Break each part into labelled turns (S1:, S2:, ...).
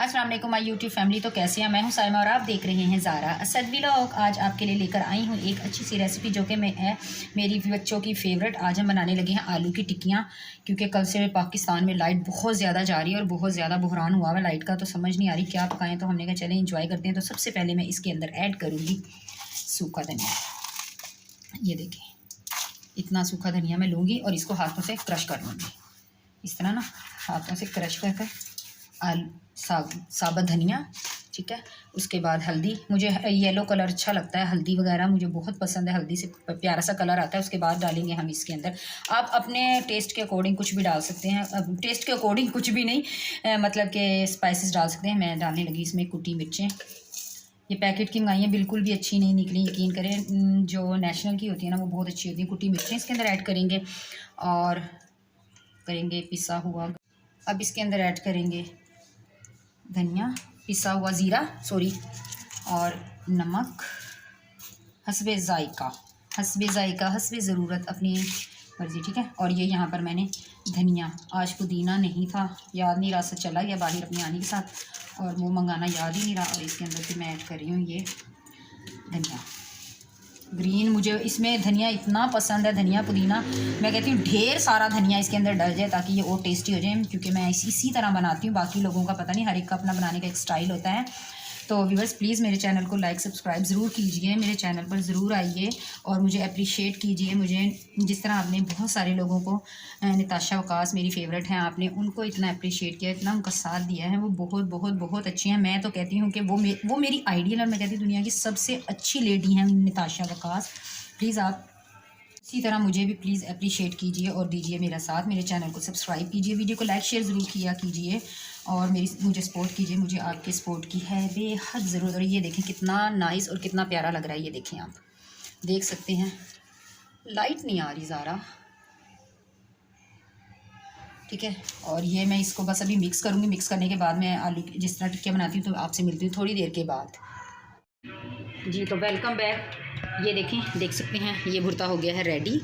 S1: अस्सलाम वालेकुम my YouTube family. तो कैसे हैं? मैं हूं साइमा और आप देख रहे हैं ज़ारा असद व्लॉग। आज आपके लिए लेकर आई हूं एक अच्छी सी रेसिपी जो कि मेरी बच्चों की फ़ेवरेट। आज हम बनाने लगे हैं आलू की टिक्कियाँ, क्योंकि कल से पाकिस्तान में लाइट बहुत ज़्यादा जा रही है और बहुत ज़्यादा बहरान हुआ है लाइट का, तो समझ नहीं आ रही क्या पकाएँ। तो हमने कहा चलें इंजॉय करते हैं। तो सबसे पहले मैं इसके अंदर ऐड करूँगी सूखा धनिया। ये देखें, इतना सूखा धनिया मैं लूँगी और इसको हाथों से क्रश कर लूँगी। इस तरह ना हाथों से क्रश कर साबुत धनिया, ठीक है। उसके बाद हल्दी, मुझे येलो कलर अच्छा लगता है, हल्दी वगैरह मुझे बहुत पसंद है, हल्दी से प्यारा सा कलर आता है। उसके बाद डालेंगे हम इसके अंदर, आप अपने टेस्ट के अकॉर्डिंग कुछ भी डाल सकते हैं। टेस्ट के अकॉर्डिंग कुछ भी नहीं, मतलब कि स्पाइसेस डाल सकते हैं। मैं डालने लगी इसमें कुटी मिर्चें। ये पैकेट की मंगाई हैं, बिल्कुल भी अच्छी नहीं निकली, यकीन करें। जो नेशनल की होती है ना वो बहुत अच्छी होती है। कुटी मिर्चें इसके अंदर ऐड करेंगे और करेंगे पिसा हुआ। अब इसके अंदर ऐड करेंगे धनिया, पिसा हुआ ज़ीरा और नमक हस्बे ज़ायका, हस्बे ज़रूरत, अपनी मर्ज़ी, ठीक है। और ये यहाँ पर मैंने धनिया, आज पुदीना नहीं था, याद नहीं रहा, से चला गया बाहर अपनी आने के साथ और वो मंगाना याद ही नहीं रहा। और इसके अंदर फिर मैं ऐड कर रही हूँ ये धनिया ग्रीन। मुझे इसमें धनिया इतना पसंद है, धनिया पुदीना, मैं कहती हूँ ढेर सारा धनिया इसके अंदर डल जाए ताकि ये और टेस्टी हो जाए, क्योंकि मैं इसी तरह बनाती हूँ। बाकी लोगों का पता नहीं, हर एक का अपना बनाने का एक स्टाइल होता है। तो व्यूअर्स प्लीज़ मेरे चैनल को लाइक सब्सक्राइब ज़रूर कीजिए, मेरे चैनल पर ज़रूर आइए और मुझे अप्रिशिएट कीजिए। मुझे जिस तरह आपने बहुत सारे लोगों को, नताशा वकास मेरी फ़ेवरेट हैं, आपने उनको इतना अप्रिशिएट किया, इतना उनका साथ दिया है, वो बहुत बहुत बहुत अच्छी हैं। मैं तो कहती हूँ कि वो मेरी आइडियल, और मैं कहती हूँ दुनिया की सबसे अच्छी लेडी हैं नताशा वकास। प्लीज़ आप इसी तरह मुझे भी प्लीज़ अप्रिशिएट कीजिए और दीजिए मेरा साथ। मेरे चैनल को सब्सक्राइब कीजिए, वीडियो को लाइक शेयर ज़रूर किया कीजिए और मुझे सपोर्ट कीजिए। मुझे आपके सपोर्ट की है बेहद ज़रूरत। और ये देखें कितना नाइस और कितना प्यारा लग रहा है। ये देखें, आप देख सकते हैं, लाइट नहीं आ रही ज़ारा, ठीक है। और ये मैं इसको बस अभी मिक्स करूँगी। मिक्स करने के बाद मैं आलू जिस तरह टिक्कियाँ बनाती हूँ तो आपसे मिलती हूँ थोड़ी देर के बाद। जी तो वेलकम बैक। ये देख सकते हैं, ये भुर्ता हो गया है रेडी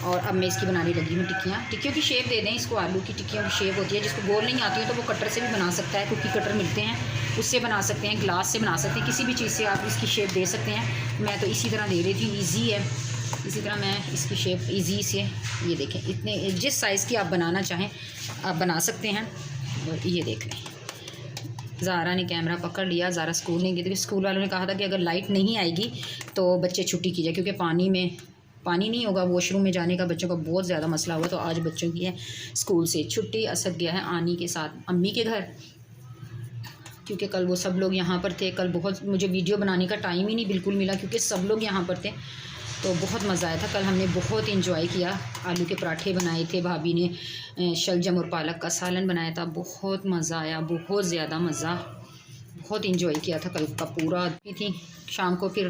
S1: और अब मैं इसकी बनाने लगी हूँ टिक्कियाँ। टिक्कियों की शेप दे दें इसको, आलू की टिक्कियों की शेप होती है। जिसको गोल नहीं आती है तो वो कटर से भी बना सकता है, कुकी कटर मिलते हैं, उससे बना सकते हैं, ग्लास से बना सकते हैं, किसी भी चीज़ से आप इसकी शेप दे सकते हैं। मैं तो इसी तरह दे रही थी, ईजी है। इसी तरह मैं इसकी शेप ईजी से, ये देखें, इतने जिस साइज़ की आप बनाना चाहें आप बना सकते हैं। और ये देख लें, ज़ारा ने कैमरा पकड़ लिया। ज़ारा स्कूल नहीं गई थी, स्कूल वालों ने कहा था कि अगर लाइट नहीं आएगी तो बच्चे छुट्टी कीजिए, क्योंकि पानी नहीं होगा, वॉशरूम में जाने का बच्चों का बहुत ज़्यादा मसला हुआ। तो आज बच्चों की है स्कूल से छुट्टी। असद गया है आनी के साथ अम्मी के घर, क्योंकि कल वो सब लोग यहाँ पर थे। कल बहुत मुझे वीडियो बनाने का टाइम ही नहीं बिल्कुल मिला, क्योंकि सब लोग यहाँ पर थे। तो बहुत मज़ा आया था कल, हमने बहुत इंजॉय किया। आलू के पराठे बनाए थे, भाभी ने शलजम और पालक का सालन बनाया था, बहुत मज़ा आया, बहुत ज़्यादा मज़ा, बहुत इंजॉय किया था कल का पूरा थी। शाम को फिर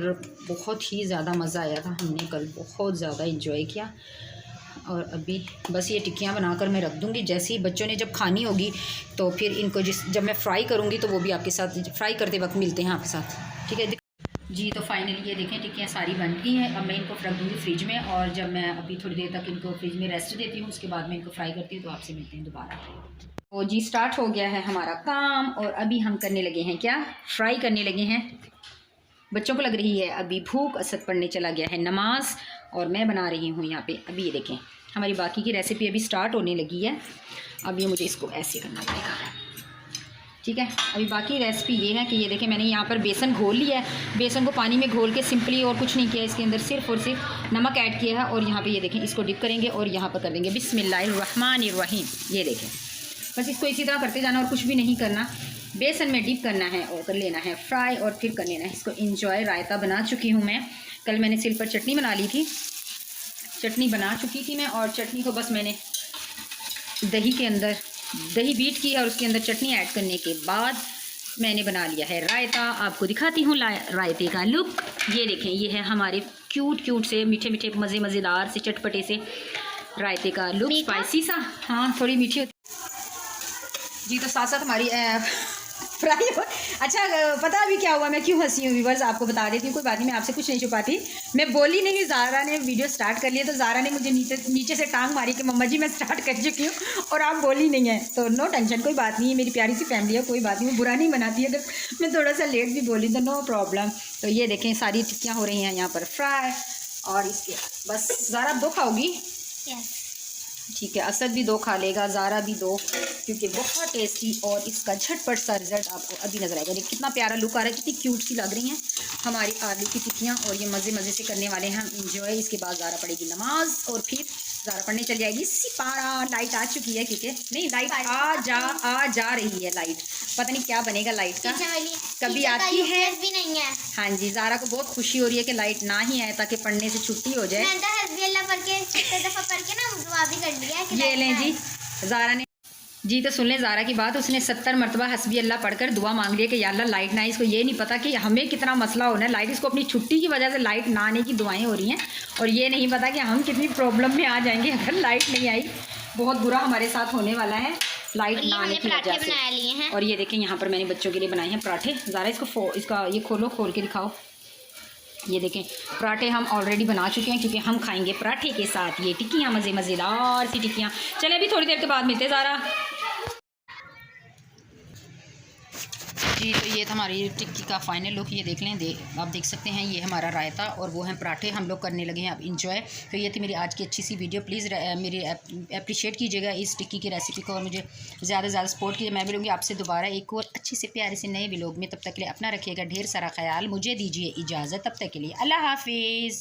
S1: बहुत ही ज़्यादा मज़ा आया था, हमने कल बहुत ज़्यादा इंजॉय किया। और अभी बस ये टिक्कियाँ बनाकर मैं रख दूँगी। जैसे ही बच्चों ने जब खानी होगी तो फिर इनको जब मैं फ्राई करूँगी तो वो भी आपके साथ फ्राई करते वक्त मिलते हैं आपके साथ, ठीक है जी। तो फाइनली ये देखें टिक्कियाँ सारी बन गई हैं। अब मैं इनको रख दूँगी फ्रिज में, और जब मैं अभी थोड़ी देर तक इनको फ्रिज में रेस्ट देती हूँ उसके बाद मैं इनको फ्राई करती हूँ। तो आपसे मिलते हैं दोबारा। तो जी स्टार्ट हो गया है हमारा काम और अभी हम करने लगे हैं क्या, फ्राई करने लगे हैं। बच्चों को लग रही है अभी भूख, असद पढ़ने चला गया है नमाज और मैं बना रही हूँ यहाँ पे। अभी ये देखें हमारी बाकी की रेसिपी अभी स्टार्ट होने लगी है। अब ये मुझे इसको ऐसे करना पड़ेगा, ठीक है। अभी बाकी रेसिपी ये है कि ये देखें मैंने यहाँ पर बेसन घोल लिया है। बेसन को पानी में घोल के सिंपली और कुछ नहीं किया, इसके अंदर सिर्फ और सिर्फ नमक ऐड किया है। और यहाँ पे ये देखें इसको डिप करेंगे और यहाँ पर कर देंगे बिस्मिल्लाहिर्रहमानिर्रहीम। ये देखें बस इसको इसी तरह करते जाना और कुछ भी नहीं करना। बेसन में डिप करना है और कर लेना है फ्राई और फिर कर लेना है इसको इंजॉय। रायता बना चुकी हूँ मैं, कल मैंने सिल पर चटनी बना ली थी, चटनी बना चुकी थी मैं। और चटनी को बस मैंने दही के अंदर दही बीट की है और उसके अंदर चटनी ऐड करने के बाद मैंने बना लिया है रायता। आपको दिखाती हूँ रायते का लुक। ये देखें, ये है हमारे क्यूट से मीठे मीठे मज़ेदार से चटपटे से रायते का लुक, स्पाइसी सा, हाँ थोड़ी मीठी होती जी। तो साथ साथ हमारी फ्राई हो। अच्छा पता अभी क्या हुआ, मैं क्यों हंसी हूँ व्यूअर्स, आपको बता देती हूँ, कोई बात नहीं, मैं आपसे कुछ नहीं छुपाती। मैं बोली नहीं, ज़ारा ने वीडियो स्टार्ट कर लिया तो ज़ारा ने मुझे नीचे से टांग मारी कि मम्मा जी मैं स्टार्ट कर चुकी हूँ और आप बोली नहीं है। तो नो टेंशन, कोई बात नहीं है, मेरी प्यारी सी फैमिली है, कोई बात नहीं, मैं बुरा नहीं बनाती अगर मैं थोड़ा सा लेट भी बोली तो नो प्रॉब्लम। तो ये देखें सारी टिक्कियाँ हो रही हैं यहाँ पर फ्राई, और इसके बस ज़ारा 2 खाओगी? ठीक है, असद भी 2 खा लेगा, ज़ारा भी 2, क्योंकि बहुत टेस्टी और इसका झटपट सा रिजल्ट आपको अभी नजर आएगा। देखिए कितना प्यारा लुक आ रहा है, कितनी क्यूट सी लग रही हैं हमारी आलू की टिक्कियाँ, और ये मज़े मज़े से करने वाले हैं हम इंजॉय। इसके बाद ज़ारा पड़ेगी नमाज और फिर ज़ारा पढ़ने चल जाएगी। सिपारा लाइट आ चुकी है, क्योंकि नहीं लाइट आ जा रही है लाइट, पता नहीं क्या बनेगा लाइट का, कभी आती है भी नहीं है। हाँ जी, ज़ारा को बहुत खुशी हो रही है कि लाइट ना ही आए ताकि पढ़ने से छुट्टी हो जाए। ये लें जी ज़ारा ने जी, तो सुन लें ज़ारा की बात, उसने 70 मरतबा हस्बी अल्लाह पढ़कर दुआ मांग लिया कि या अल्लाह लाइट ना आए। इसको ये नहीं पता कि हमें कितना मसला होना है लाइट, इसको अपनी छुट्टी की वजह से लाइट ना आने की दुआएं हो रही हैं, और ये नहीं पता कि हम कितनी प्रॉब्लम में आ जाएंगे अगर लाइट नहीं आई। बहुत बुरा हमारे साथ होने वाला है लाइट ना आने की वजह से। और ये देखें यहाँ पर मैंने बच्चों के लिए बनाए हैं पराठे। ज़ारा इसका ये खोलो, खोल के दिखाओ। ये देखें पराठे हम ऑलरेडी बना चुके हैं, क्योंकि हम खाएंगे पराठे के साथ ये टिक्कियाँ, मज़ेदार सी टिक्कियाँ। चलें अभी थोड़ी देर के बाद मिलते हैं ज़ारा जी। तो ये हमारी टिक्की का फाइनल लुक, ये देख लें, आप देख सकते हैं ये हमारा रायता और वो हैं पराठे, हम लोग करने लगे हैं अब इंजॉय। तो ये थी मेरी आज की अच्छी सी वीडियो, प्लीज़ मेरी अप्रिशिएट कीजिएगा इस टिक्की की रेसिपी को और मुझे ज़्यादा से ज़्यादा सपोर्ट कीजिए। मैं मिलूँगी आपसे दोबारा एक और अच्छे से प्यारे से नए व्लॉग में, तब तक के लिए अपना रखिएगा ढेर सारा ख्याल, मुझे दीजिए इजाज़त, तब तक के लिए अल्लाह हाफिज़।